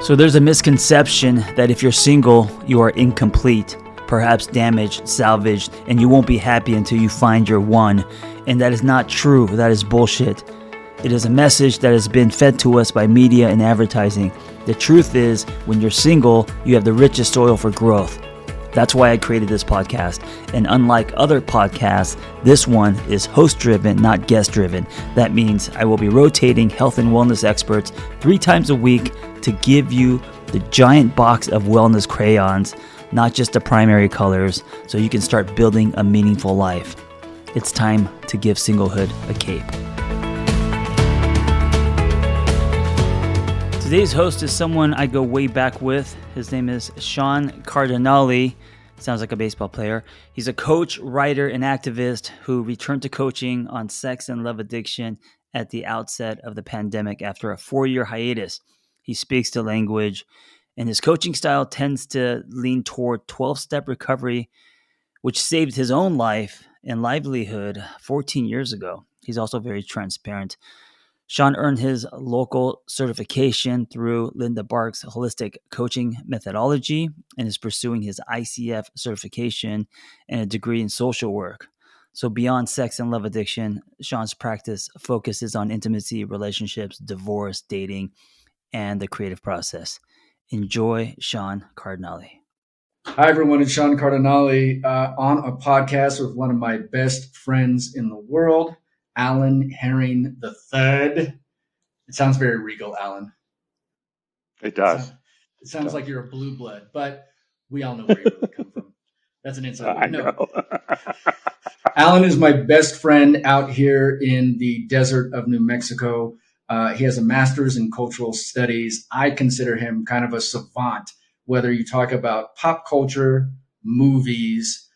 So there's a misconception that if you're single, you are incomplete, perhaps damaged, salvaged, and you won't be happy until you find your one. And that is not true. That is bullshit. It is a message that has been fed to us by media and advertising. The truth is, when you're single, you have the richest soil for growth. That's why I created this podcast. And unlike other podcasts, this one is host-driven, not guest-driven. That means I will be rotating health and wellness experts 3 times a week to give you the giant box of wellness crayons, not just the primary colors, so you can start building a meaningful life. It's time to give singlehood a cape. Today's host is someone I go way back with. His name is Sean Cardinalli. Sounds like a baseball player. He's a coach, writer, and activist who returned to coaching on sex and love addiction at the outset of the pandemic after a 4-year hiatus. He speaks the language, and his coaching style tends to lean toward 12-step recovery, which saved his own life and livelihood 14 years ago. He's also very transparent. Sean earned his local certification through Linda Bark's holistic coaching methodology and is pursuing his ICF certification and a degree in social work. So beyond sex and love addiction, Sean's practice focuses on intimacy, relationships, divorce, dating, and the creative process. Enjoy Sean Cardinalli. Hi, everyone. It's Sean Cardinalli on a podcast with one of my best friends in the world, Alan Herring III. It sounds very regal, Alan. It does. It sounds like you're a blue blood, but we all know where you really come from. That's an inside. I know. Alan is my best friend out here in the desert of New Mexico. He has a master's in cultural studies. I consider him kind of a savant, whether you talk about pop culture, movies,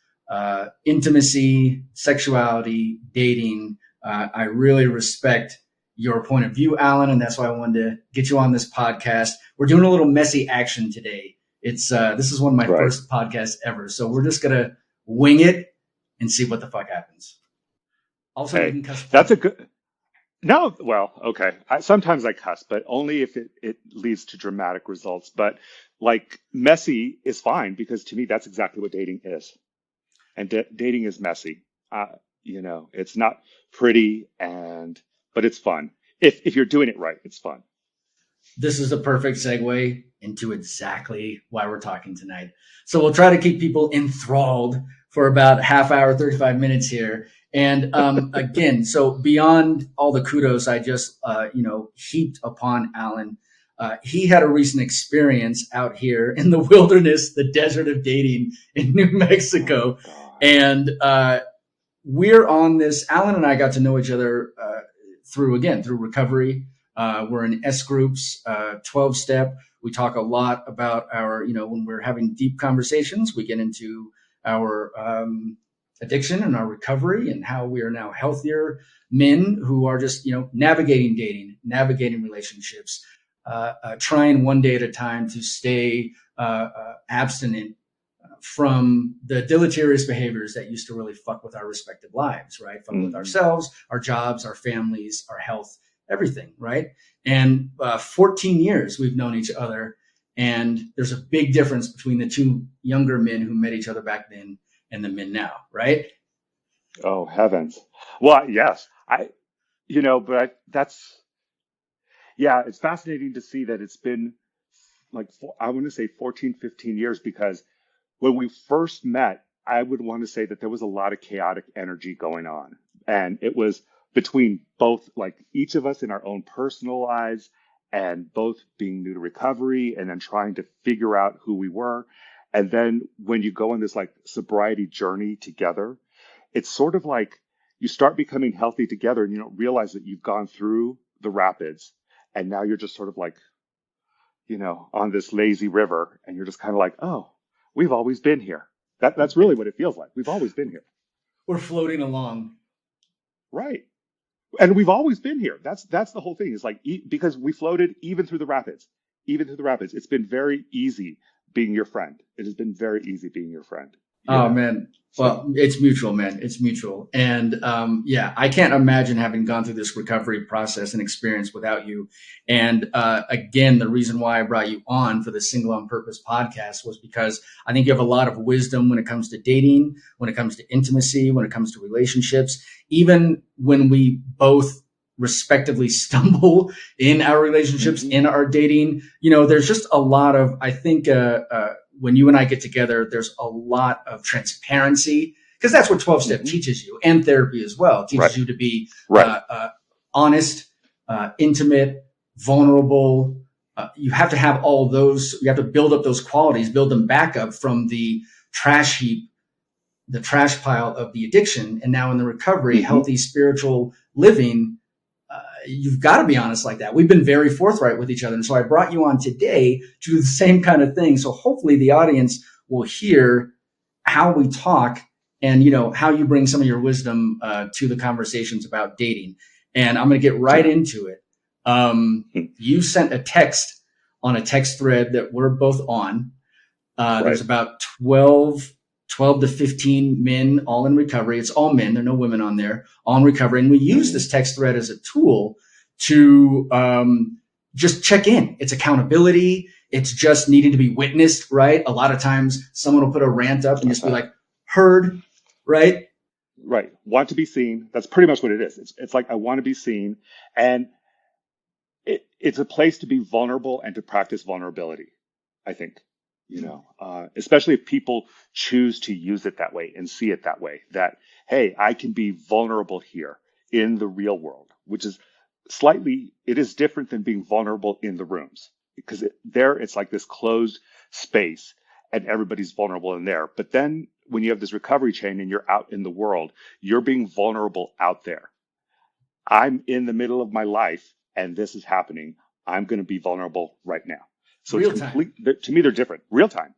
intimacy, sexuality, dating. I really respect your point of view, Alan, and that's why I wanted to get you on this podcast. We're doing a little messy action today. This is one of my first podcasts ever, so we're just gonna wing it and see what the fuck happens. Also, you can cuss. That's a good. No, well, okay. Sometimes I cuss, but only if it leads to dramatic results. But like messy is fine because to me that's exactly what dating is, and dating is messy. It's not pretty, but it's fun. If you're doing it right, it's fun. This is a perfect segue into exactly why we're talking tonight. So we'll try to keep people enthralled for about half hour, 35 minutes here. And again, so beyond all the kudos I just heaped upon Alan, he had a recent experience out here in the wilderness, the desert of dating in New Mexico, and we're on this. Alan and I got to know each other through recovery. We're in S groups, 12-step. We talk a lot about our, when we're having deep conversations, we get into our addiction and our recovery and how we are now healthier men who are just, navigating dating, navigating relationships, trying one day at a time to stay abstinent from the deleterious behaviors that used to really fuck with our respective lives, right? Fuck with ourselves, our jobs, our families, our health, everything, right? And 14 years we've known each other, and there's a big difference between the two younger men who met each other back then and the men now, right? Oh, heavens. Well, yes. It's fascinating to see that it's been like, I want to say 14, 15 years, because when we first met, I would want to say that there was a lot of chaotic energy going on. And it was between both, like each of us in our own personal lives and both being new to recovery and then trying to figure out who we were. And then when you go on this like sobriety journey together, it's sort of like you start becoming healthy together and you don't realize that you've gone through the rapids and now you're just sort of like, on this lazy river and you're just kind of like, oh, we've always been here. That's really what it feels like. We've always been here. We're floating along. Right. And we've always been here. That's the whole thing. It's like, because we floated even through the rapids. It's been very easy being your friend. It has been very easy being your friend. Oh man. Well, it's mutual, man. It's mutual. And I can't imagine having gone through this recovery process and experience without you. And again, the reason why I brought you on for the Single on Purpose podcast was because I think you have a lot of wisdom when it comes to dating, when it comes to intimacy, when it comes to relationships, even when we both respectively stumble in our relationships, in our dating. There's just a lot of, I think, when you and I get together, there's a lot of transparency, because that's what 12-step teaches you, and therapy as well. It teaches you to be honest, intimate, vulnerable. You have to have all those. You have to build up those qualities, build them back up from the trash heap, the trash pile of the addiction. And now in the recovery, healthy spiritual living, you've got to be honest like that. We've been very forthright with each other. And so I brought you on today to do the same kind of thing. So hopefully the audience will hear how we talk and, how you bring some of your wisdom to the conversations about dating. And I'm going to get right into it. You sent a text on a text thread that we're both on. There's about 12 to 15 men all in recovery. It's all men. There are no women on there, all in recovery. And we use this text thread as a tool to just check in. It's accountability. It's just needing to be witnessed, right? A lot of times someone will put a rant up and just be like, heard, right? Right. Want to be seen. That's pretty much what it is. It's like, I want to be seen. And it's a place to be vulnerable and to practice vulnerability, I think. Especially if people choose to use it that way and see it that way, that, hey, I can be vulnerable here in the real world, which is it is different than being vulnerable in the rooms, because it's like this closed space and everybody's vulnerable in there. But then when you have this recovery chain and you're out in the world, you're being vulnerable out there. I'm in the middle of my life and this is happening. I'm going to be vulnerable right now. So real it's time. To me, they're different. Real time,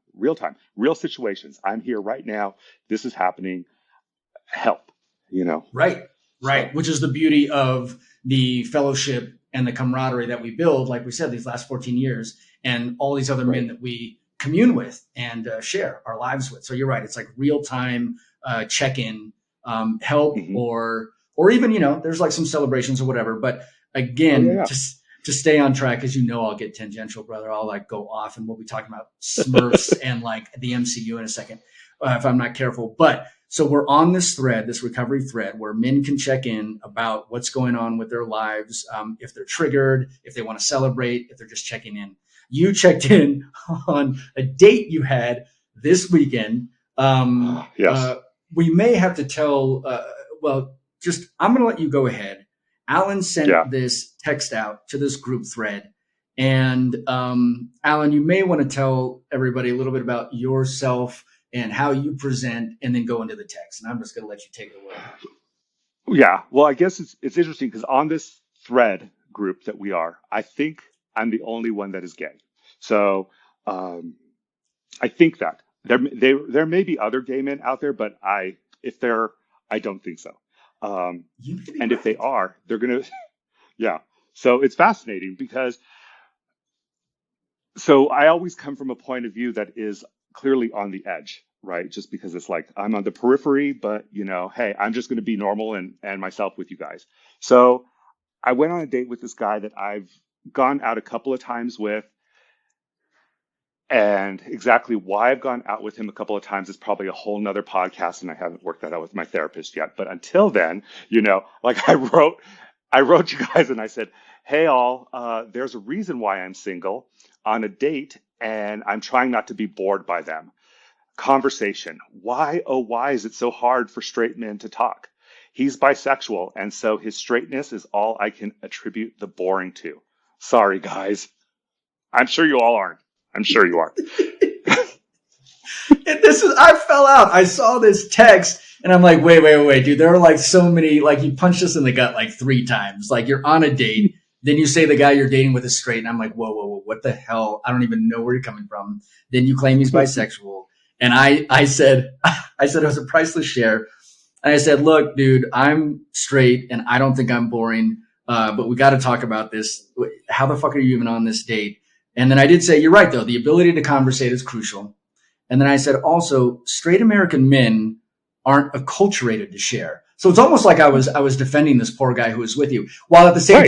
real situations. I'm here right now. This is happening. Help, Right. So. Which is the beauty of the fellowship and the camaraderie that we build, like we said, these last 14 years, and all these other men that we commune with and share our lives with. So you're right. It's like real time check-in, help, or even, there's like some celebrations or whatever. But again, to stay on track, because I'll get tangential, brother. I'll like go off and we'll be talking about Smurfs and like the MCU in a second if I'm not careful. But so we're on this thread, this recovery thread, where men can check in about what's going on with their lives, if they're triggered, if they want to celebrate, if they're just checking in. You checked in on a date you had this weekend. We may have to tell, I'm going to let you go ahead. Alan sent this text out to this group thread. And Alan, you may want to tell everybody a little bit about yourself and how you present, and then go into the text. And I'm just going to let you take it away. Yeah. Well, I guess it's interesting because on this thread group that we are, I think I'm the only one that is gay. So I think that there may be other gay men out there, but I don't think so. And if they are, they're going to, So it's fascinating because, so I always come from a point of view that is clearly on the edge, right? Just because it's like, I'm on the periphery, but hey, I'm just going to be normal and myself with you guys. So I went on a date with this guy that I've gone out a couple of times with. And exactly why I've gone out with him a couple of times is probably a whole nother podcast, and I haven't worked that out with my therapist yet. But until then, like I wrote you guys and I said, hey, all, there's a reason why I'm single on a date, and I'm trying not to be bored by them. Conversation. Why, oh, why is it so hard for straight men to talk? He's bisexual, and so his straightness is all I can attribute the boring to. Sorry, guys. I'm sure you all aren't. I'm sure you are. I fell out. I saw this text and I'm like, wait, dude. There are like so many, like you punched us in the gut like 3 times. Like you're on a date. Then you say the guy you're dating with is straight. And I'm like, whoa, what the hell? I don't even know where you're coming from. Then you claim he's bisexual. And I said it was a priceless share. And I said, look, dude, I'm straight and I don't think I'm boring. But we got to talk about this. How the fuck are you even on this date? And then I did say, you're right, though. The ability to conversate is crucial. And then I said, also, straight American men aren't acculturated to share. So it's almost like I was defending this poor guy who was with you, while at the same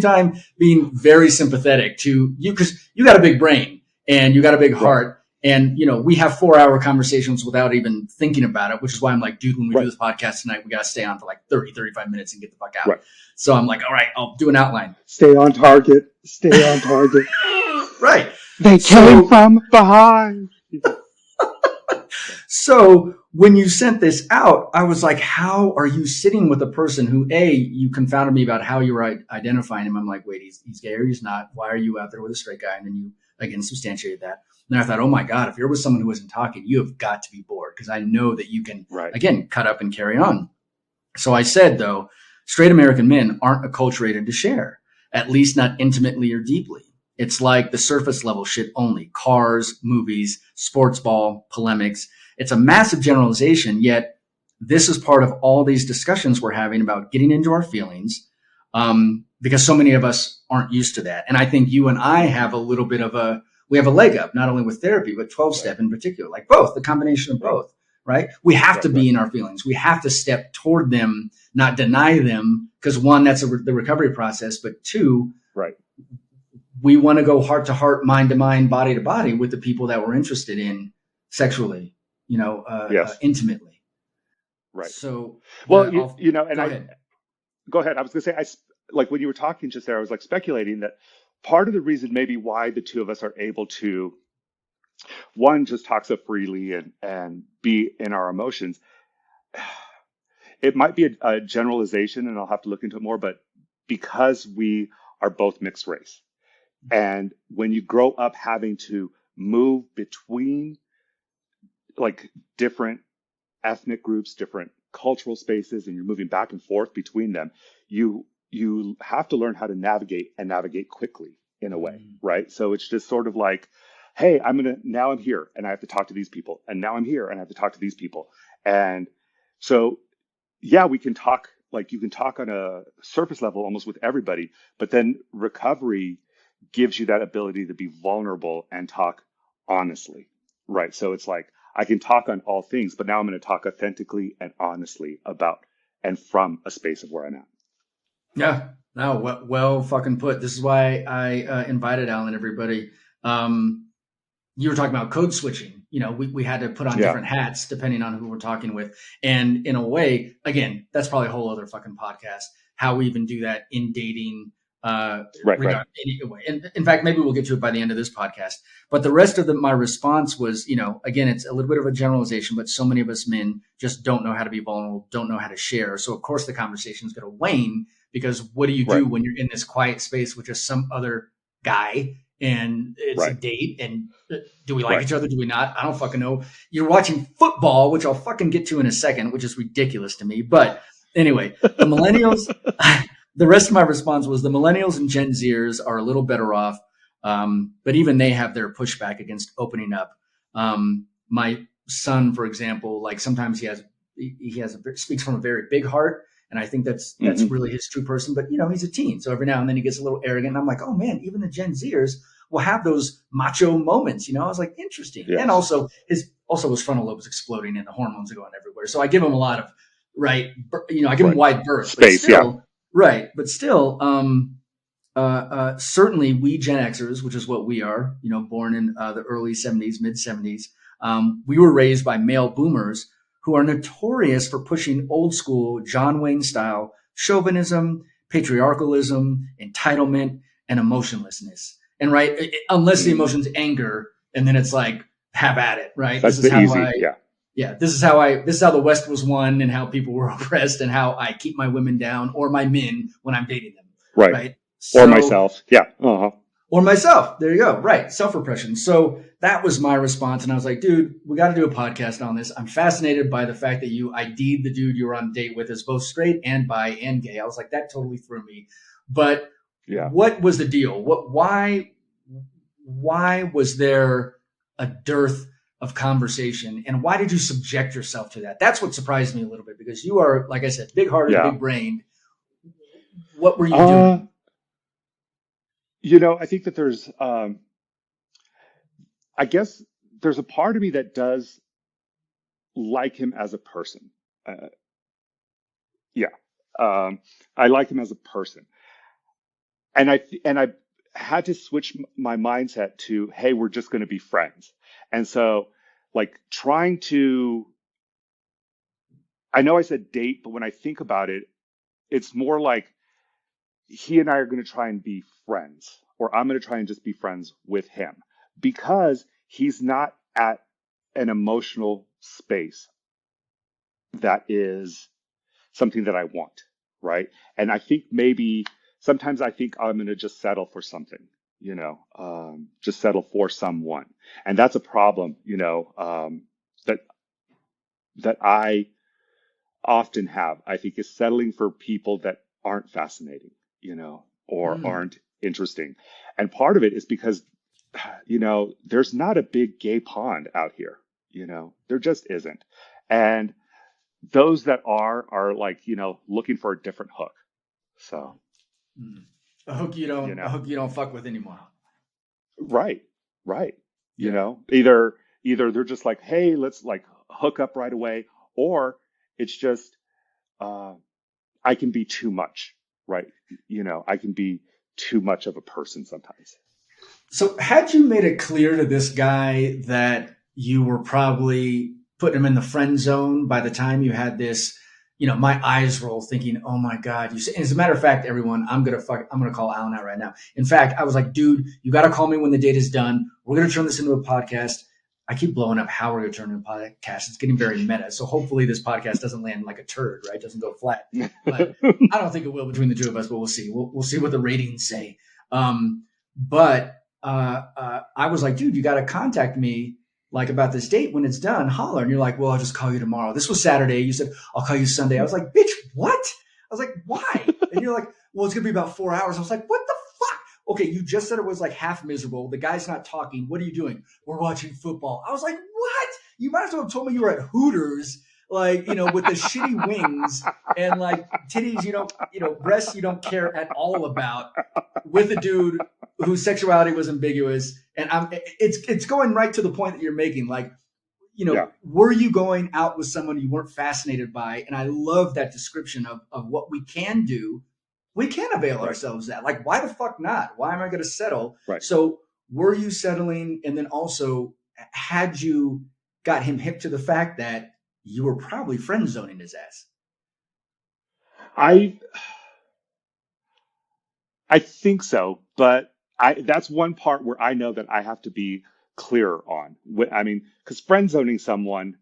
time being very sympathetic to you, because you got a big brain and you got a big heart. And, we have 4-hour conversations without even thinking about it, which is why I'm like, dude, when we do this podcast tonight, we got to stay on for like 30, 35 minutes and get the fuck out. Right. So I'm like, all right, I'll do an outline. Stay on target. Stay on target. Right. They came from behind. So when you sent this out, I was like, how are you sitting with a person who, you confounded me about how you were identifying him. I'm like, wait, he's gay or he's not. Why are you out there with a straight guy? And then you, again, substantiated that. And I thought, oh my God, if you're with someone who isn't talking, you have got to be bored, because I know that you can, again, cut up and carry on. So I said, though, straight American men aren't acculturated to share, at least not intimately or deeply. It's like the surface level shit only: cars, movies, sports ball, polemics. It's a massive generalization, yet this is part of all these discussions we're having about getting into our feelings, because so many of us aren't used to that. And I think you and I have a little bit of we have a leg up, not only with therapy, but 12-step in particular, like both, the combination of both, right? We have to be in our feelings. We have to step toward them, not deny them, because one, that's the recovery process, but two, we want to go heart to heart, mind to mind, body to body with the people that we're interested in sexually, intimately. Right. So, well, go ahead. Go ahead. I was going to say, like when you were talking just there, I was like speculating that part of the reason maybe why the two of us are able to, one, just talk so freely and be in our emotions. It might be a generalization, and I'll have to look into it more, but because we are both mixed race. And when you grow up having to move between like different ethnic groups, different cultural spaces, and you're moving back and forth between them, you have to learn how to navigate quickly in a way, right? So it's just sort of like, hey, now I'm here and I have to talk to these people. And now I'm here and I have to talk to these people. And so, yeah, we can talk, like you can talk on a surface level almost with everybody, but then recovery gives you that ability to be vulnerable and talk honestly, right? So it's like, I can talk on all things, but now I'm going to talk authentically and honestly about and from a space of where I'm at. Yeah, no, well fucking put. This is why I invited Alan, everybody. You were talking about code switching. We had to put on different hats depending on who we're talking with. And in a way, again, that's probably a whole other fucking podcast, how we even do that in dating. Anyway. And in fact, maybe we'll get to it by the end of this podcast. But the rest of my response was, again, it's a little bit of a generalization, but so many of us men just don't know how to be vulnerable, don't know how to share. So of course the conversation is going to wane, because what do you do when you're in this quiet space with just some other guy and it's a date? And do we like each other? Do we not? I don't fucking know. You're watching football, which I'll fucking get to in a second, which is ridiculous to me. But anyway, the millennials, the rest of my response was the millennials and Gen Zers are a little better off. But even they have their pushback against opening up. My son, for example, like sometimes he speaks from a very big heart. And I think that's really his true person, but he's a teen. So every now and then he gets a little arrogant, and I'm like, oh man, even the Gen Zers will have those macho moments. I was like, interesting. Yes. And also his frontal lobe is exploding and the hormones are going everywhere. So I give him a lot of, I give him wide berth. Space, but still, certainly we Gen Xers, which is what we are, born in the early 70s, mid 70s. We were raised by male boomers who are notorious for pushing old school John Wayne style chauvinism, patriarchalism, entitlement, and emotionlessness. And unless the emotion's anger, and then it's like, have at it, right? That's this is how the West was won, and how people were oppressed, and how I keep my women down or my men when I'm dating them. Right. Or myself. Yeah. Uh-huh. Or myself. There you go. Right. Self-repression. So that was my response. And I was like, dude, we got to do a podcast on this. I'm fascinated by the fact that you ID'd the dude you were on a date with as both straight and bi and gay. I was like, that totally threw me. But what was the deal? Why was there a dearth of conversation? And why did you subject yourself to that? That's what surprised me a little bit, because you are, like I said, big-hearted, big-brained. What were you doing? I think that there's, I guess there's a part of me that does like him as a person. Uh, yeah. I like him as a person. And I had to switch my mindset to, hey, we're just going to be friends. And so, like, trying to, I know I said date, but when I think about it, it's more like he and I are going to try and be friends, or I'm going to try and just be friends with him because he's not at an emotional space that is something that I want, right? And I think maybe sometimes I think I'm going to just settle for something, just settle for someone, and that's a problem, that I often have. I think is settling for people that aren't fascinating, or Mm. aren't interesting, and part of it is because, there's not a big gay pond out here, there just isn't, and those that are like, looking for a different hook. So, Mm. A you know, hook you don't fuck with anymore. right, right. Yeah. Either they're just like, hey, let's like hook up right away, or it's just uh, I can be too much, right? I can be too much of a person sometimes. So, had you made it clear to this guy that you were probably putting him in the friend zone by the time you had this, my eyes roll thinking, "Oh my god!" And as a matter of fact, everyone, I'm gonna call Alan out right now. In fact, I was like, "Dude, you got to call me when the date is done. We're gonna turn this into a podcast." I keep blowing up how we're gonna turn it into a podcast. It's getting very meta. So hopefully this podcast doesn't land like a turd, right? Doesn't go flat. But I don't think it will between the two of us. But we'll see. We'll see what the ratings say. But I was like, dude, you got to contact me like about this date when it's done. Holler. And you're like, well, I'll just call you tomorrow. This was Saturday. You said, I'll call you Sunday. I was like, bitch, what? I was like, why? And you're like, well, it's going to be about 4 hours. I was like, what the fuck? Okay, you just said it was like half miserable. The guy's not talking. What are you doing? We're watching football. I was like, what? You might as well have told me you were at Hooters, like, with the shitty wings and like titties breasts you don't care at all about with a dude whose sexuality was ambiguous. And it's going right to the point that you're making. Like, Yeah. were you going out with someone you weren't fascinated by? And I love that description of what we can do. We can avail Right. ourselves of that. Like, why the fuck not? Why am I going to settle? Right. So were you settling? And then also, had you got him hip to the fact that you were probably friend zoning his ass? I I think so, but that's one part where I know that I have to be clearer on. I mean, because friend zoning someone,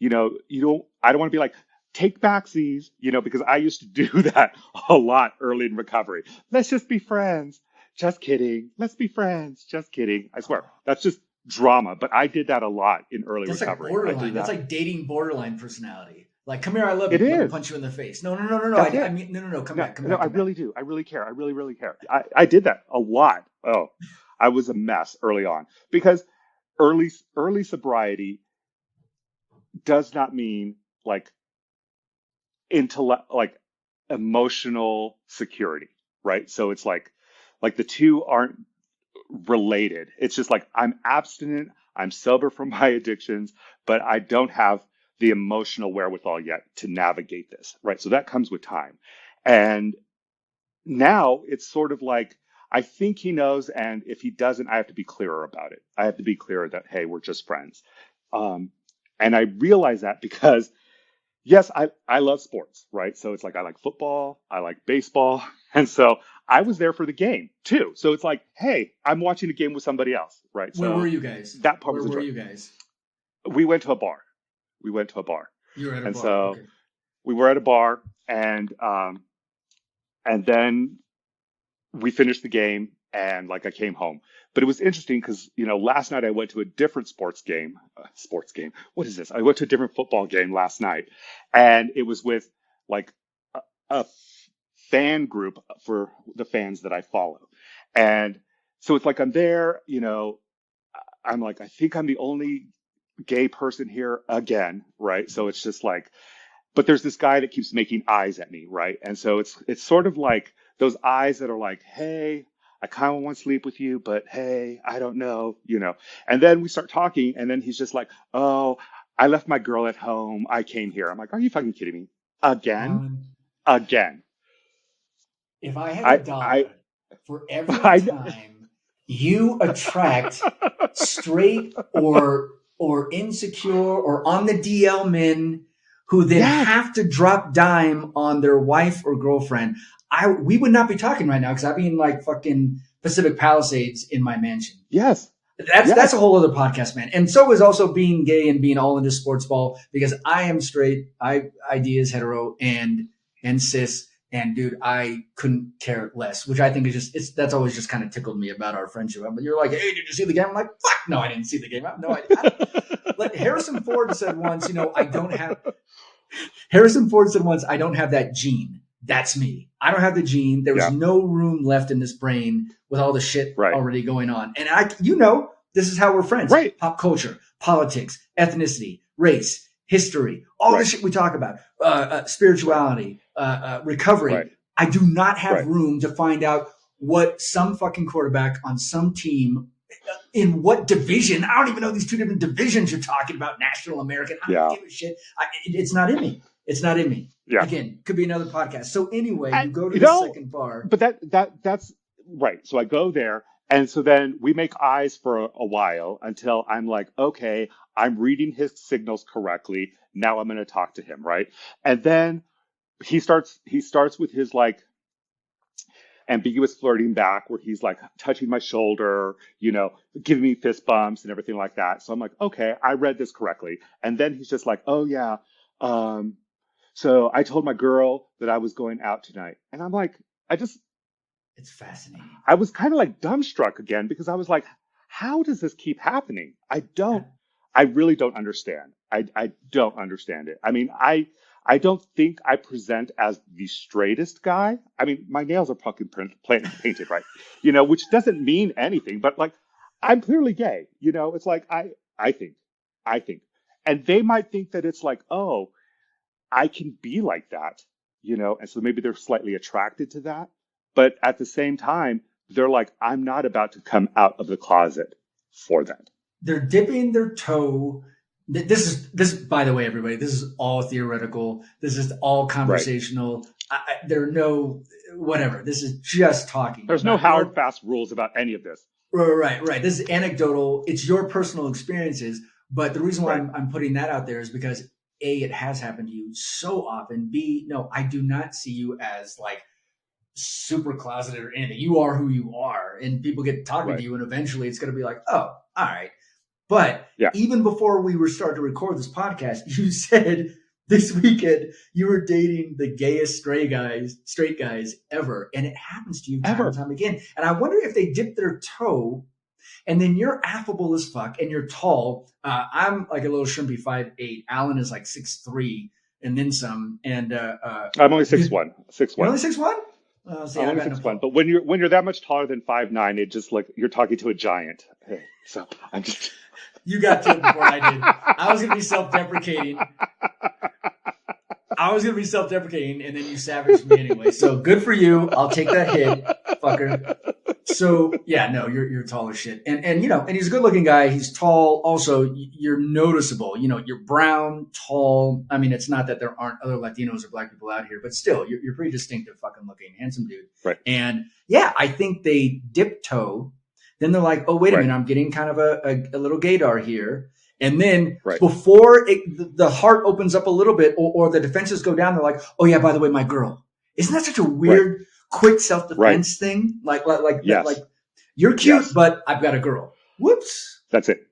I don't want to be like, take backsies, because I used to do that a lot early in recovery. Let's just be friends. Just kidding. Let's be friends. Just kidding. I swear. That's just drama. But I did that a lot in early That's like recovery. I borderline. did That's that. like dating borderline personality. Like, come here, I love It you. Let me is. punch you in the face. No, no, no, no, no. That's I it. mean, no, no, no. Come No, back, come no, back, I come back. really do. I really care. I really, really care. I did that a lot. Oh, I was a mess early on because early sobriety does not mean like intellect, like emotional security, right? So it's like the two aren't related. It's just like I'm abstinent, I'm sober from my addictions, but I don't have the emotional wherewithal yet to navigate this, right? So that comes with time. And now it's sort of like I think he knows, and if he doesn't, I have to be clearer about it. I have to be clearer that hey, we're just friends. Um, and I realize that because yes, I love sports, right? So it's like I like football, I like baseball, and so I was there for the game too. So it's like, hey, I'm watching a game with somebody else, right? Where were So you guys? that part Where was were enjoyable. you guys? We went to a bar. We went to a bar, You were at a and bar. so Okay. we were at a bar, and then we finished the game and like I came home. But it was interesting because, last night I went to a different sports game. Sports game. What is this? I went to a different football game last night and it was with like a fan group for the fans that I follow. And so it's like I'm there, I'm like, I think I'm the only gay person here again, right? So it's just like, but there's this guy that keeps making eyes at me, right? And so it's sort of like those eyes that are like, hey, I kind of want to sleep with you, but hey, I don't know, you know. And then we start talking, and then he's just like, oh, I left my girl at home. I came here. I'm like, are you fucking kidding me? Again? Alan, Again. if I had a I, dollar for every I, time you attract straight or insecure or on the DL men who then yes, have to drop dime on their wife or girlfriend, we would not be talking right now because I'd be in like fucking Pacific Palisades in my mansion. yes, That's a yes, whole other podcast, man. And so is also being gay and being all into sports ball because I am straight. ID is hetero and cis. And dude, I couldn't care less, which I think is that's always just kind of tickled me about our friendship. But you're like, hey, did you see the game? I'm like, fuck, no, I didn't see the game. I have no idea. Like Harrison Ford said once, Harrison Ford said once, I don't have that gene. That's me. I don't have the gene. There was yeah, no room left in this brain with all the shit right, already going on. And this is how we're friends. right, Pop culture, politics, ethnicity, race, history, all the right, shit we talk about, spirituality, recovery. right, I do not have right, room to find out what some fucking quarterback on some team in what division. I don't even know these two different divisions you're talking about, National American. I don't yeah, give a shit. It's not in me. It's not in me. yeah. Again, could be another podcast. So anyway, you And go to you the know, second bar. but that's right. So I go there, and so then we make eyes for a while until I'm like, okay, I'm reading his signals correctly. Now I'm going to talk to him, right? And then he starts with his like ambiguous flirting back where he's like touching my shoulder, giving me fist bumps and everything like that. So I'm like, okay, I read this correctly. And then he's just like, oh yeah, um, so I told my girl that I was going out tonight. And I'm like, It's fascinating. I was kind of like dumbstruck again because I was like, how does this keep happening? I really don't understand. I don't understand it. I mean, I don't think I present as the straightest guy. I mean, my nails are fucking painted, right? Which doesn't mean anything, but like, I'm clearly gay. It's like, I think, I think. And they might think that it's like, oh, I can be like that, and so maybe they're slightly attracted to that. But at the same time, they're like, I'm not about to come out of the closet for that. They're dipping their toe. This, by the way, everybody, this is all theoretical. This is all Right. conversational. There are no, whatever. This is just talking There's no about hard, fast rules about any of this. right. This is anecdotal. It's your personal experiences. But the reason why Right. I'm putting that out there is because A, it has happened to you so often. B, no, I do not see you as like super closeted or anything. You are who you are, and people get talking to Right. you, and eventually it's going to be like, oh, all right. But Yeah. even before we were starting to record this podcast, you said this weekend you were dating the gayest straight guys ever, and it happens to you time Ever. and time again. And I wonder if they dip their toe. And then you're affable as fuck, and you're tall. I'm like a little shrimpy 5'8". Alan is like 6'3", and then some. And I'm only 6'1". you're 6'1". only 6'1"? See, I'm I only got no 6'1". problem. But when you're that much taller than 5'9", it just like you're talking to a giant. Hey, so I'm just You got to it before I did. I was gonna be self-deprecating. And then you savaged me anyway. So good for you. I'll take that hit, fucker. So yeah, no, you're tall as shit, and and he's a good looking guy. He's tall. Also, you're noticeable. You're brown, tall. I mean, it's not that there aren't other Latinos or Black people out here, but still, you're pretty distinctive, fucking looking, handsome dude. Right. And yeah, I think they dip toe. Then they're like, oh wait a Right. minute, I'm getting kind of a little gaydar here. And then Right. before the heart opens up a little bit, or the defenses go down, they're like, oh yeah, by the way, my girl. Isn't that such a weird, quick self-defense thing? Like Yes. like you're cute, Yes. but I've got a girl. Whoops. That's it.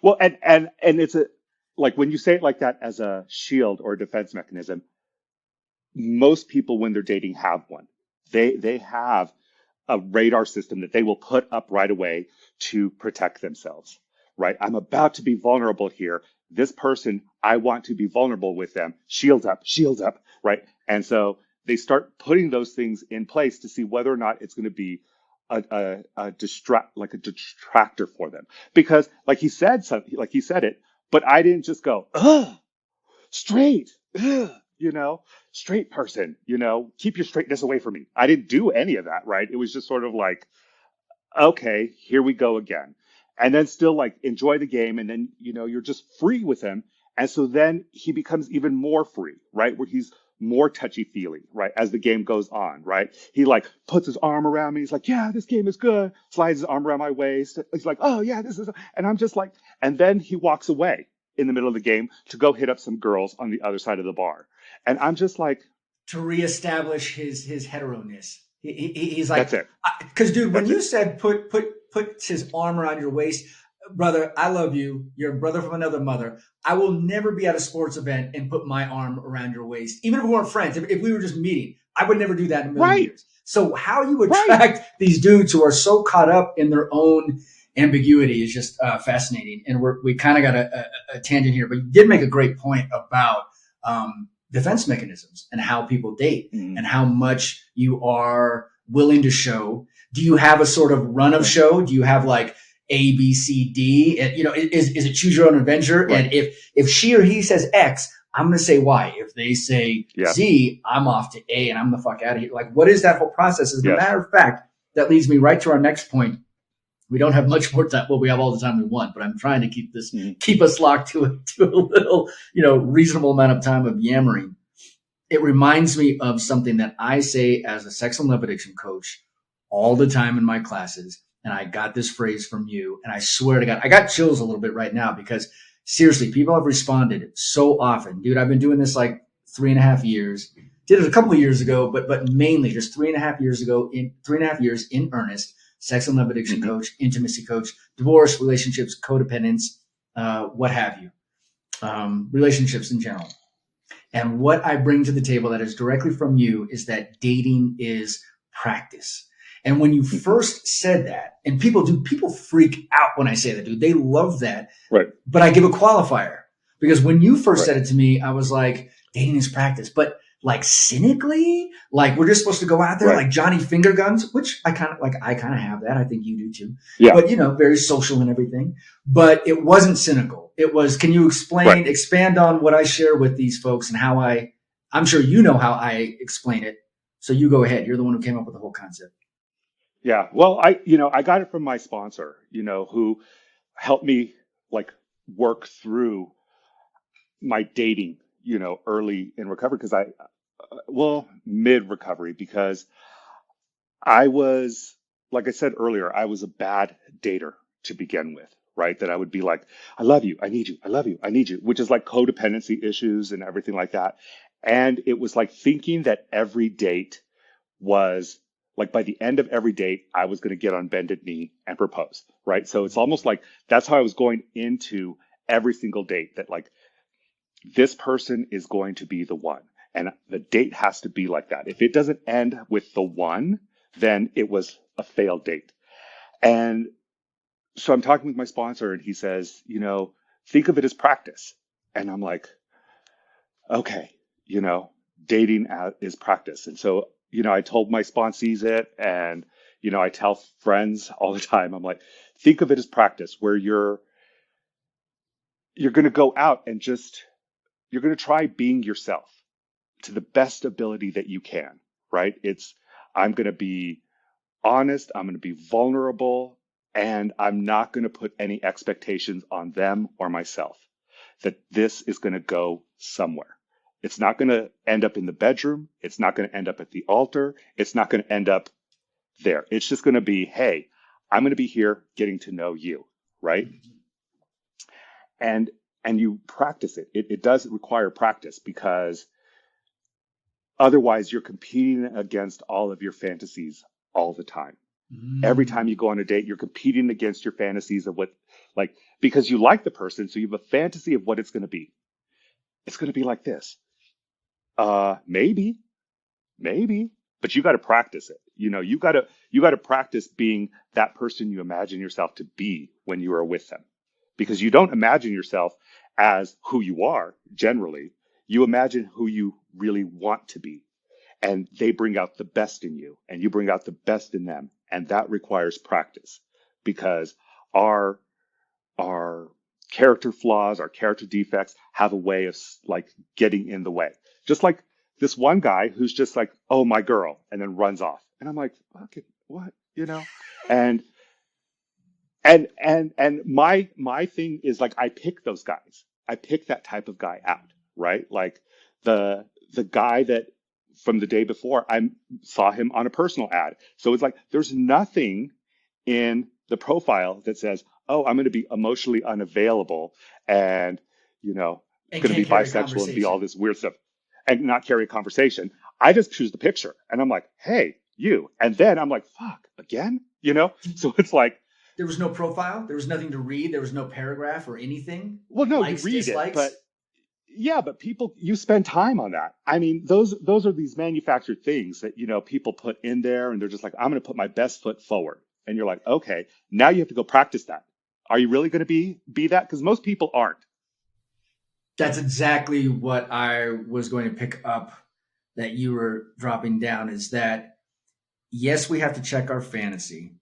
Well, and it's like when you say it like that as a shield or a defense mechanism, most people when they're dating have one. They have a radar system that they will put up right away to protect themselves, right? I'm about to be vulnerable here. This person, I want to be vulnerable with them. Shields up, right? And so they start putting those things in place to see whether or not it's going to be a distractor for them. Because like he said it, but I didn't just go, ugh, straight, ugh, straight person, keep your straightness away from me. I didn't do any of that, right? It was just sort of like, okay, here we go again. And then still like enjoy the game. And then, you're just free with him. And so then he becomes even more free, right? Where he's more touchy feely, right? As the game goes on, right? He like puts his arm around me. He's like, yeah, this game is good. Slides his arm around my waist. He's like, oh yeah, this is, and I'm just like, and then he walks away in the middle of the game to go hit up some girls on the other side of the bar. And I'm just like, to reestablish his hetero-ness. He's like, that's it. Because dude, when That's you it. said put his arm around your waist, brother, I love you. You're a brother from another mother. I will never be at a sports event and put my arm around your waist, even if we weren't friends. If we were just meeting, I would never do that in a million Right. years. So how you Right. attract these dudes who are so caught up in their own ambiguity is just fascinating. And we kind of got a tangent here, but you did make a great point about defense mechanisms and how people date and how much you are willing to show. Do you have a sort of run of show? Do you have like A, B, C, D? And, is it choose your own adventure? Right. And if she or he says X, I'm going to say Y. If they say Z, I'm off to A and I'm the fuck out of here. Like, what is that whole process? As a matter of fact, that leads me right to our next point. We don't have much more time. Well, we have all the time we want, but I'm trying to keep us locked to a little, reasonable amount of time of yammering. It reminds me of something that I say as a sex and love addiction coach all the time in my classes. And I got this phrase from you. And I swear to God, I got chills a little bit right now because seriously, people have responded so often. Dude, I've been doing this like 3.5 years. Did it a couple of years ago, but mainly just 3.5 years ago, in 3.5 years in earnest. Sex and love addiction coach, intimacy coach, divorce, relationships, codependence, what have you, relationships in general. And what I bring to the table that is directly from you is that dating is practice. And when you first said that, and people freak out when I say that, dude, they love that. Right. But I give a qualifier because when you first said it to me, I was like, dating is practice. But like cynically, like we're just supposed to go out there like Johnny Finger Guns, which I kind of have that. I think you do too. Yeah. But very social and everything. But it wasn't cynical. It was, can you expand on what I share with these folks and how I'm sure you know how I explain it. So you go ahead. You're the one who came up with the whole concept. Yeah. Well, I got it from my sponsor, who helped me like work through my dating, early in recovery because mid recovery because I was, like I said earlier, I was a bad dater to begin with, right? That I would be like, I love you. I need you. I love you. I need you, which is like codependency issues and everything like that. And it was like thinking that every date was like by the end of every date, I was going to get on bended knee and propose, right? So it's almost like that's how I was going into every single date that like this person is going to be the one. And the date has to be like that. If it doesn't end with the one, then it was a failed date. And so I'm talking with my sponsor and he says, think of it as practice. And I'm like, okay, dating is practice. And so, I told my sponsees it and, I tell friends all the time, I'm like, think of it as practice where you're going to go out and you're going to try being yourself to the best ability that you can, right? I'm going to be honest. I'm going to be vulnerable and I'm not going to put any expectations on them or myself that this is going to go somewhere. It's not going to end up in the bedroom. It's not going to end up at the altar. It's not going to end up there. It's just going to be, hey, I'm going to be here getting to know you, right? And you practice it. It does require practice because otherwise you're competing against all of your fantasies all the time. Every time you go on a date, you're competing against your fantasies of because you like the person. So you have a fantasy of what it's going to be. It's going to be like this. Maybe, but you got to practice it. You got to practice being that person you imagine yourself to be when you are with them, because you don't imagine yourself as who you are. Generally, you imagine who you really want to be, and they bring out the best in you and you bring out the best in them. And that requires practice because our character flaws, our character defects have a way of like getting in the way. Just like this one guy who's just like, oh, my girl, and then runs off. And I'm like, okay, what, And And my thing is like I pick those guys. I pick that type of guy out, right? Like the guy that from the day before I saw him on a personal ad. So it's like there's nothing in the profile that says, "Oh, I'm going to be emotionally unavailable and, you know, And going to can't be carry a bisexual and be all conversation. this weird stuff and not carry a conversation." I just choose the picture and I'm like, "Hey, you." And then I'm like, "Fuck, again?" You know? So it's like, There was no profile. There was nothing to read. There was no paragraph or anything. well, no, you Likes, read it, but dislikes. yeah, but people, you spend time on that. I mean, those are these manufactured things that, people put in there and they're just like, I'm going to put my best foot forward. And you're like, okay, now you have to go practice that. Are you really going to be that? Because most people aren't. That's exactly what I was going to pick up that you were dropping down is that yes, we have to check our fantasy.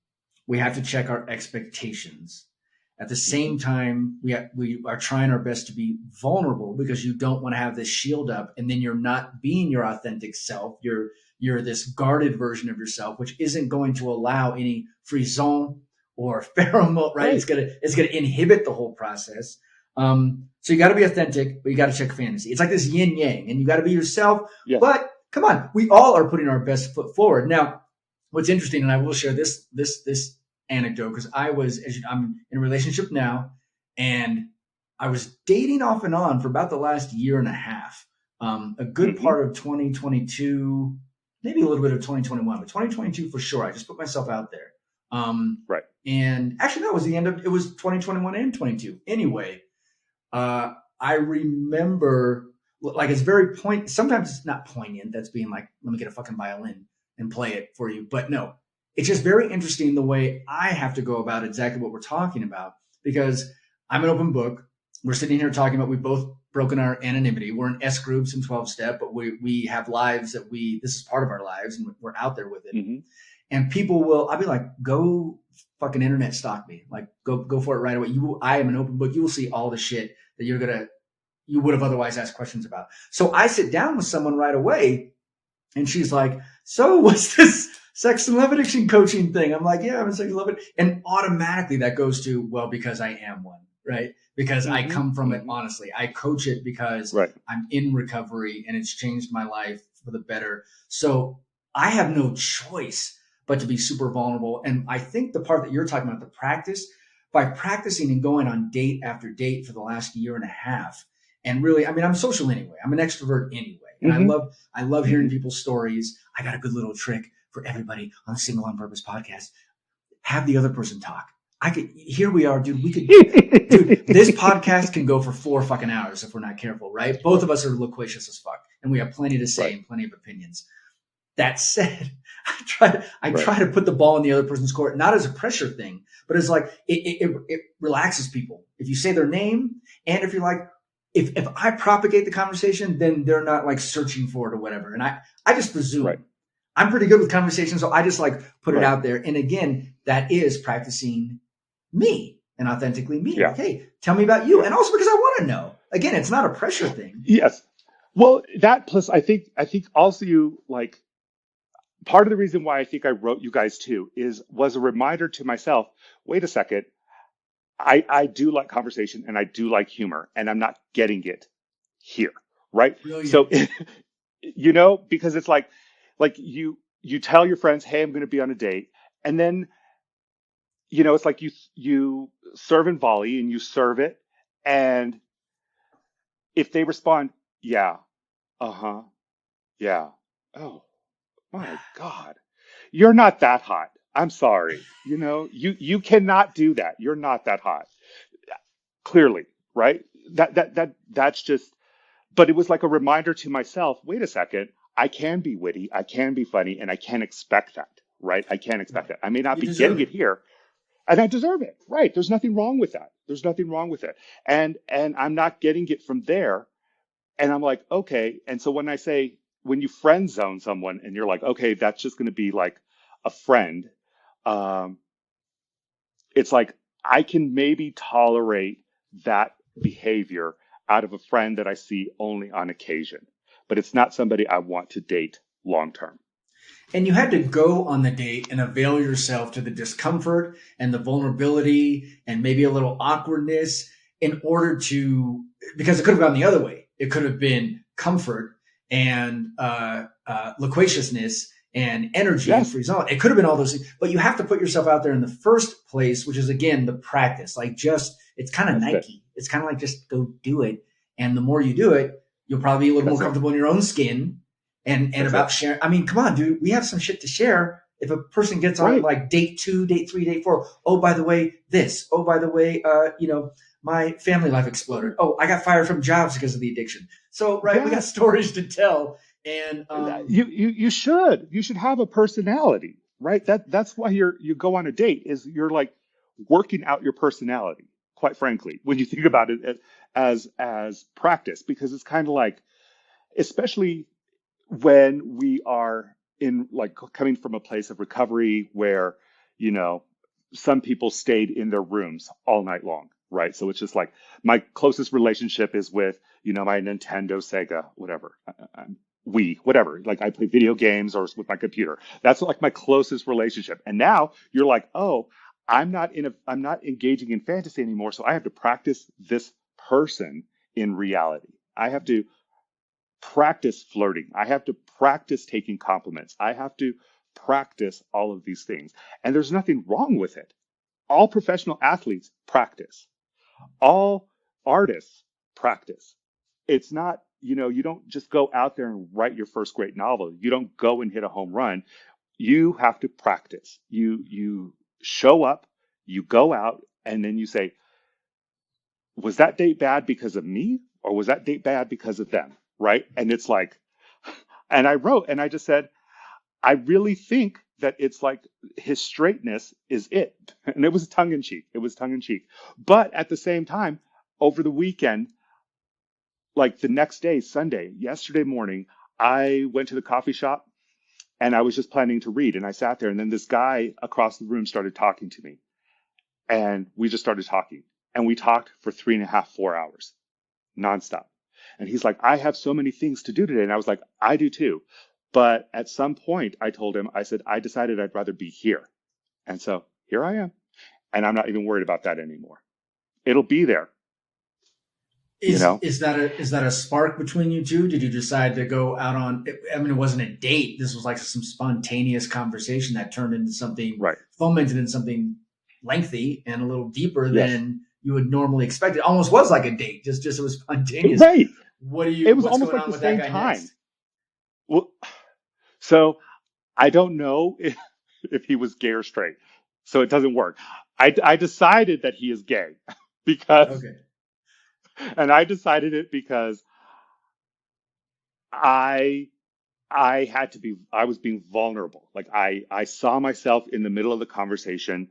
We have to check our expectations. At the Hmm. same time, we are trying our best to be vulnerable because you don't want to have this shield up and then you're not being your authentic self. You're this guarded version of yourself, which isn't going to allow any frisson or pheromone, right? Right. It's gonna inhibit the whole process. So you got to be authentic, but you got to check fantasy. It's like this yin yang, and you got to be yourself. Yes. But come on, we all are putting our best foot forward. Now, what's interesting, and I will share this anecdote because I'm in a relationship now, and I was dating off and on for about the last year and a half. A good Hmm. part of 2022, maybe a little bit of 2021, but 2022 for sure. I just put myself out there. Um, Right. and actually, that was the end of it. Was 2021 and 22. Anyway, I remember like it's very point. Sometimes it's not poignant. That's being like, let me get a fucking violin and play it for you. But no, it's just very interesting the way I have to go about exactly what we're talking about because I'm an open book. We're sitting here talking about we've both broken our anonymity. We're in S groups and 12 step, but we have lives that this is part of our lives and we're out there with it. Hmm. And I'll be like, go fucking internet stalk me. Like go for it right away. I am an open book. You will see all the shit that you would have otherwise asked questions about. So I sit down with someone right away and she's like, so what's this sex and love addiction coaching thing? I'm like, yeah, I'm a sex and love addiction. And automatically that goes to, well, because I am one, right? Because I Hmm. come from it Hmm. honestly. I coach it because Right. I'm in recovery and it's changed my life for the better. So I have no choice but to be super vulnerable. And I think the part that you're talking about, the practice, by practicing and going on date after date for the last year and a half, and really, I mean, I'm social anyway. I'm an extrovert anyway. And Hmm. I love hearing Hmm. people's stories. I got a good little trick for everybody on the Single on Purpose podcast. Have the other person talk. Here we are, dude. Dude, this podcast can go for 4 fucking hours if we're not careful, right? Both of us are loquacious as fuck and we have plenty to say Right. and plenty of opinions. That said, I Right. try to put the ball in the other person's court, not as a pressure thing, but as like it relaxes people. If you say their name, and if you're like, if I propagate the conversation, then they're not like searching for it or whatever. And I just Right. presume I'm pretty good with conversation, so I just like put it Right. out there. And again, that is practicing me and authentically me. Yeah. Like, hey, tell me about you, Yeah. and also because I want to know. Again, it's not a pressure thing. Yes. Well, that plus I think also you like part of the reason why I think I wrote you guys too was a reminder to myself, wait a second, I do like conversation and I do like humor and I'm not getting it here, right? So Brilliant. because it's like you tell your friends, hey, I'm going to be on a date, and then it's like you serve and volley and you serve it, and if they respond, yeah, uh-huh, yeah, oh my God, you're not that hot. I'm sorry. You cannot do that. You're not that hot. Clearly, right? That's just, but it was like a reminder to myself, wait a second, I can be witty, I can be funny, and I can expect that, right? I can expect Right. that. I may not You be deserve getting it. it here, and I deserve it. Right. There's nothing wrong with that. There's nothing wrong with it. And I'm not getting it from there. And I'm like, okay. And so when you friend zone someone and you're like, okay, that's just going to be like a friend, um, it's like I can maybe tolerate that behavior out of a friend that I see only on occasion, but it's not somebody I want to date long term. And you had to go on the date and avail yourself to the discomfort and the vulnerability and maybe a little awkwardness in order to, because it could have gone the other way. It could have been comfort and loquaciousness and energy and Yes, free zone. It could have been all those things, but you have to put yourself out there in the first place, which is again the practice. Like just, it's kind of that's it. Nike. It's kind of like just go do it, and the more you do it, you'll probably be a little more That's it. comfortable in your own skin and That's about it. sharing. I mean, come on, dude, we have some shit to share. If a person gets on Right. like date 2, date 3, date 4, oh by the way, this, oh by the way, my family life exploded. Oh, I got fired from jobs because of the addiction. So right, we got Yes. stories to tell, and You should have a personality, right? That's why you go on a date, is you're like working out your personality, quite frankly, when you think about it as practice, because it's kind of like, especially when we are in like coming from a place of recovery where, you know, some people stayed in their rooms all night long, right? So it's just like my closest relationship is with, my Nintendo, Sega, whatever, Wii, whatever. Like I play video games or with my computer. That's like my closest relationship. And now you're like, oh, I'm not engaging in fantasy anymore. So I have to practice this person in reality. I have to practice flirting. I have to practice taking compliments. I have to practice all of these things. And there's nothing wrong with it. All professional athletes practice. All artists practice. It's not, you don't just go out there and write your first great novel. You don't go and hit a home run. You have to practice. You show up, you go out, and then you say, was that date bad because of me, or was that date bad because of them? Right. And it's like, and I wrote and I just said, I really think that it's like his straightness is it. And it was tongue in cheek. It was tongue in cheek. But at the same time, over the weekend, like the next day, Sunday, yesterday morning, I went to the coffee shop and I was just planning to read. And I sat there, and then this guy across the room started talking to me. And we just started talking. And we talked for 3.5, 4 hours nonstop. And he's like, I have so many things to do today. And I was like, I do too. But at some point, I told him, I said, I decided I'd rather be here. And so here I am. And I'm not even worried about that anymore. It'll be there, you is know? is that a spark between you two? Did you decide to go out on? I mean, it wasn't a date. This was like some spontaneous conversation that turned into something, Right. fomented into something lengthy and a little deeper Yes. than you would normally expect. It almost was like a date. Just it was spontaneous. Right. It was What's almost going like on the with that same guy time. next? Well, so I don't know if he was gay or straight. So it doesn't work. I decided that he is gay because, Okay. and I decided it because I I was being vulnerable. Like I saw myself in the middle of the conversation.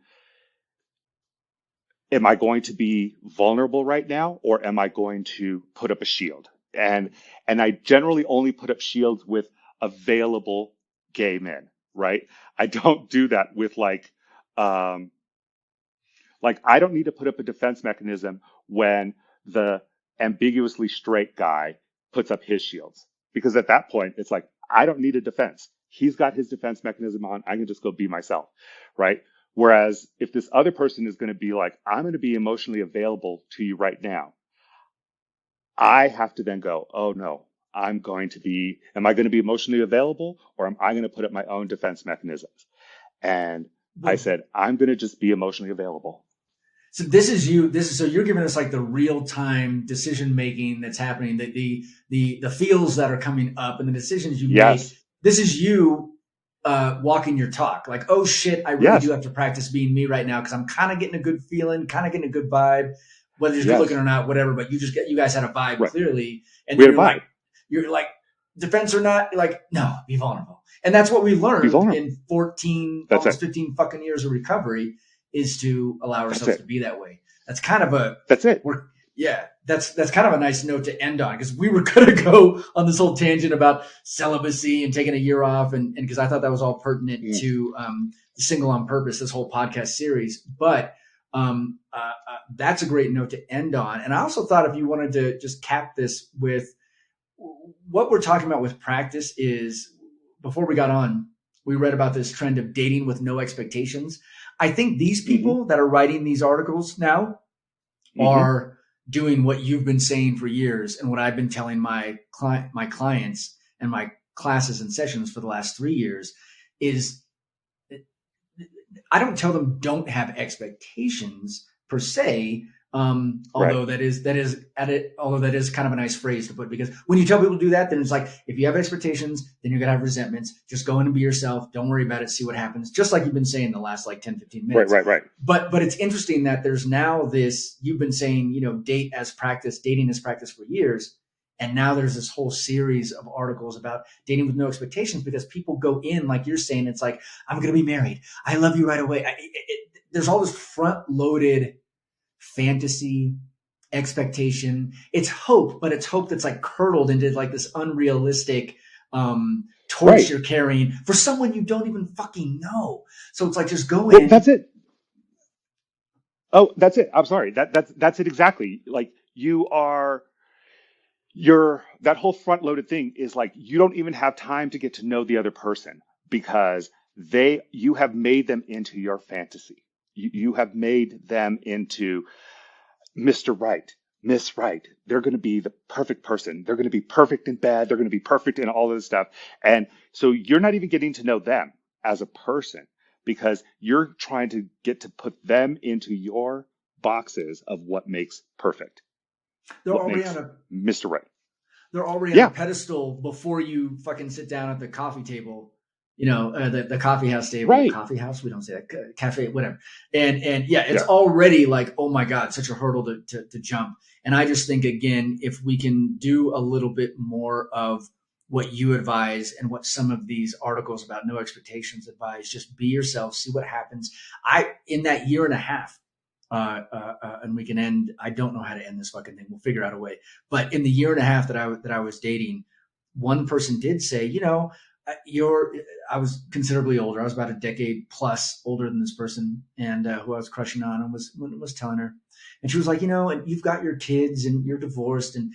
Am I going to be vulnerable right now, or am I going to put up a shield? And I generally only put up shields with available gay men, right? I don't do that with um, like I don't need to put up a defense mechanism when the ambiguously straight guy puts up his shields. Because at that point, it's like, I don't need a defense. He's got his defense mechanism on. I can just go be myself, right? Whereas if this other person is going to be like, I'm going to be emotionally available to you right now, I have to then go, oh no, am I going to be emotionally available, or am I going to put up my own defense mechanisms? And I Well, said, I'm going to just be emotionally available. so this is you. This is so you're giving us like the real time decision making that's happening, the feels that are coming up and the decisions you make. Yes, This is you walking your talk. Like, oh shit, I really do yes, have to practice being me right now because I'm kind of getting a good feeling, kind of getting a good vibe, whether you're good looking yes, or not, whatever. But you guys had a vibe right. clearly, and We then had a vibe. you're like defense or not, you're like no, be vulnerable, and that's what we Be learned vulnerable. in 14, That's almost it. 15 fucking years of recovery is to allow That's ourselves to it. be that way. That's kind of a That's it. we're yeah, that's kind of a nice note to end on because we were gonna go on this whole tangent about celibacy and taking a year off, and because I thought that was all pertinent Mm. to the Single on Purpose, this whole podcast series. But that's a great note to end on. And I also thought if you wanted to just cap this with what we're talking about with practice is before we got on, we read about this trend of dating with no expectations. I think these Mm-hmm. people that are writing these articles now Mm-hmm. are doing what you've been saying for years and what I've been telling my clients and my classes and sessions for the last 3 years is I don't tell them don't have expectations per se. Right. Although that is kind of a nice phrase to put, because when you tell people to do that, then it's like, if you have expectations, then you're going to have resentments. Just go in and be yourself. Don't worry about it. See what happens. Just like you've been saying the last like 10, 15 minutes. Right. But it's interesting that there's now this, you've been saying, dating as practice for years. And now there's this whole series of articles about dating with no expectations, because people go in, like you're saying, it's like, I'm going to be married. I love you right away. There's all this front loaded fantasy, expectation. It's hope, but it's hope that's like curdled into like this unrealistic torch you're carrying for someone you don't even fucking know. So it's like, just go in. That's it. Oh, that's it. I'm sorry. That's it exactly. Like that whole front loaded thing is like, you don't even have time to get to know the other person, because you have made them into your fantasy. You have made them into Mr. Right, Miss Right. They're going to be the perfect person. They're going to be perfect in bed. They're going to be perfect in all of this stuff. And so you're not even getting to know them as a person, because you're trying to get to put them into your boxes of what makes perfect. They're what already makes on Mr. Right. They're already on a pedestal before you fucking sit down at the coffee table. The coffee house table, Right. Coffee house. We don't say that, cafe, whatever. And yeah, it's already like, oh my God, such a hurdle to jump. And I just think, again, if we can do a little bit more of what you advise and what some of these articles about no expectations advise, just be yourself, see what happens. In that year and a half, and we can end. I don't know how to end this fucking thing. We'll figure out a way. But in the year and a half that I was dating, one person did say, I was considerably older. I was about a decade plus older than this person, and who I was crushing on, and was telling her, and she was like, and you've got your kids and you're divorced, and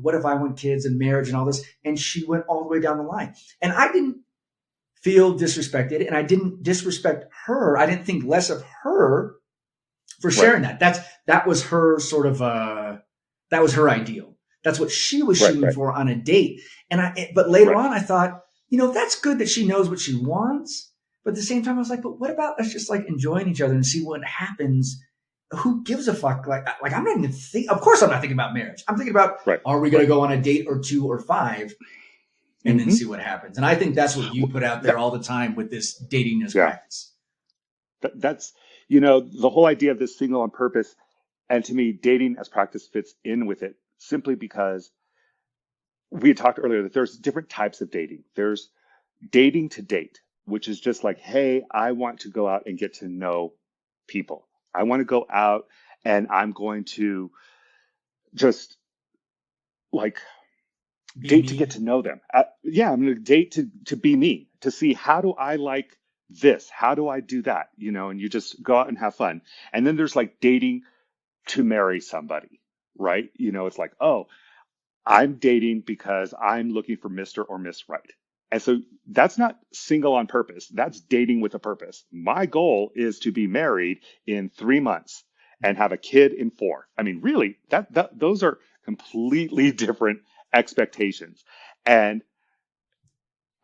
what if I want kids and marriage and all this? And she went all the way down the line, and I didn't feel disrespected, and I didn't disrespect her. I didn't think less of her for sharing that. That was her sort of that was her ideal. That's what she was shooting for on a date. But later on, I thought, that's good that she knows what she wants. But at the same time, I was like, but what about us just like enjoying each other and see what happens? Who gives a fuck? Like I'm not even of course I'm not thinking about marriage. I'm thinking about, are we going to go on a date or 2 or 5 and then see what happens? And I think that's what you put out there all the time with this dating as practice. That's, the whole idea of this single on purpose. And to me, dating as practice fits in with it, simply because we had talked earlier that there's different types of dating. There's dating to date, which is just like, hey, I want to go out and get to know people. I want to go out and I'm going to just like date to get to know them. I'm going to date to be me, to see, how do I like this? How do I do that? And you just go out and have fun. And then there's like dating to marry somebody, right? It's like, oh, I'm dating because I'm looking for Mr. or Miss Right. And so that's not single on purpose. That's dating with a purpose. My goal is to be married in 3 months and have a kid in 4. I mean, really, those are completely different expectations. And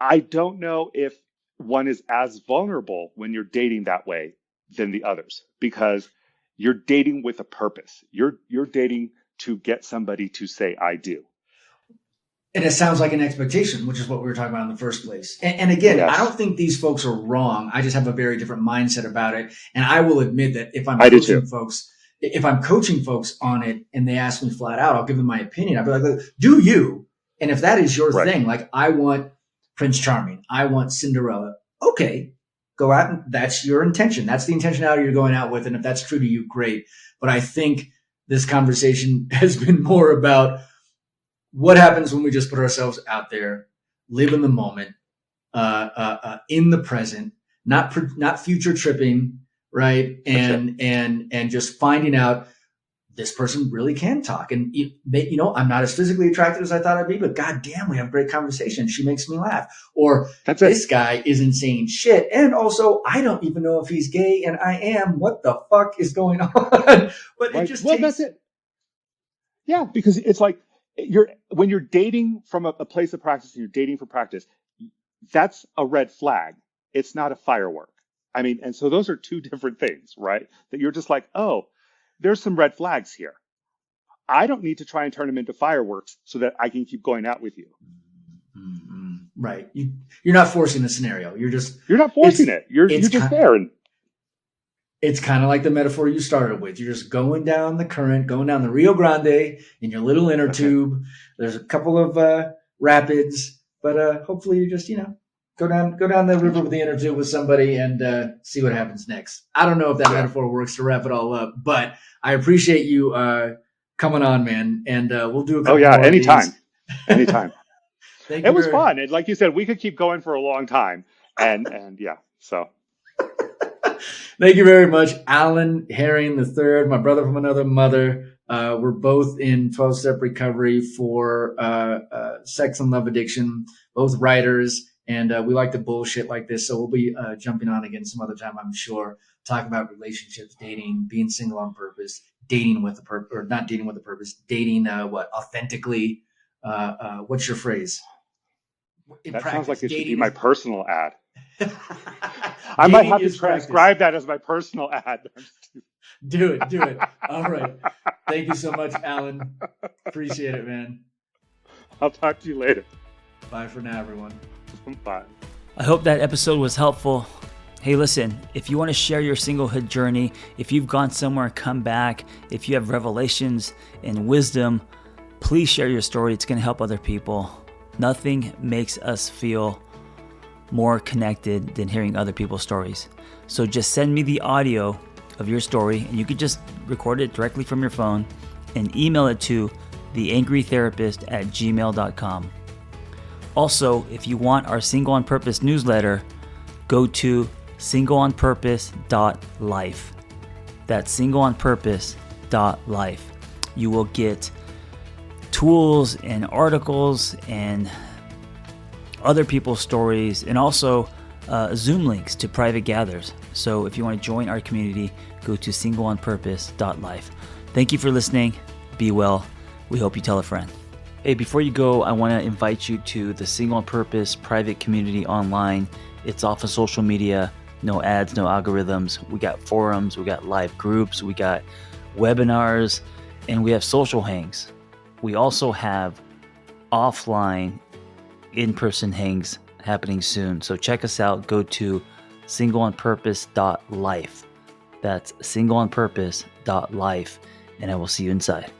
I don't know if one is as vulnerable when you're dating that way than the others, because you're dating with a purpose. You're dating to get somebody to say, I do. And it sounds like an expectation, which is what we were talking about in the first place. And again, I don't think these folks are wrong. I just have a very different mindset about it. And I will admit that if I'm coaching folks on it and they ask me flat out, I'll give them my opinion. I'll be like, do you? And if that is your thing, like I want Prince Charming, I want Cinderella. Okay, go out and that's your intention. That's the intentionality you're going out with. And if that's true to you, great. But I think this conversation has been more about what happens when we just put ourselves out there, live in the moment, in the present, not future tripping, right? And just finding out this person really can talk. And, I'm not as physically attractive as I thought I'd be, but God damn, we have great conversation. She makes me laugh. Or this guy isn't saying shit. And also, I don't even know if he's gay and I am. What the fuck is going on? But it just takes... that's it. Yeah, because it's like when you're dating from a place of practice and you're dating for practice, that's a red flag. It's not a firework. I mean, and so those are two different things, right? That you're just like, oh, there's some red flags here. I don't need to try and turn them into fireworks so that I can keep going out with you. Mm-hmm. Right. You're not forcing the scenario. You're not forcing it. You're just there. And it's kind of like the metaphor you started with. You're just going down the current, going down the Rio Grande in your little inner tube. There's a couple of rapids, but hopefully you just, go down the river with the inner tube with somebody and see what happens next. I don't know if that metaphor works to wrap it all up, but I appreciate you coming on, man. And we'll do a couple more anytime. of these. Anytime. It was fun. And like you said, we could keep going for a long time. And yeah, so. Thank you very much, Alan Herring III, my brother from another mother. We're both in 12-step recovery for sex and love addiction, both writers, and we like to bullshit like this. So we'll be jumping on again some other time, I'm sure. Talk about relationships, dating, being single on purpose, dating with a purpose, or not dating with a purpose, dating authentically. What's your phrase? That sounds like it should be my personal ad. I might have to transcribe that as my personal ad. Do it. All right. Thank you so much, Alan. Appreciate it, man. I'll talk to you later. Bye for now, everyone. Bye. I hope that episode was helpful. Hey, listen, if you want to share your singlehood journey, if you've gone somewhere and come back, if you have revelations and wisdom, please share your story. It's going to help other people. Nothing makes us feel more connected than hearing other people's stories. So just send me the audio of your story, and you could just record it directly from your phone and email it to theangrytherapist@gmail.com. Also, if you want our Single on Purpose newsletter, go to singleonpurpose.life. That's singleonpurpose.life. You will get tools and articles and other people's stories, and also Zoom links to private gathers. So if you want to join our community, go to singleonpurpose.life. Thank you for listening. Be well. We hope you tell a friend. Hey, before you go, I want to invite you to the Single on Purpose private community online. It's off of social media, no ads, no algorithms. We got forums, we got live groups, we got webinars, and we have social hangs. We also have offline in-person hangs happening soon. So check us out. Go to singleonpurpose.life. That's singleonpurpose.life, and I will see you inside.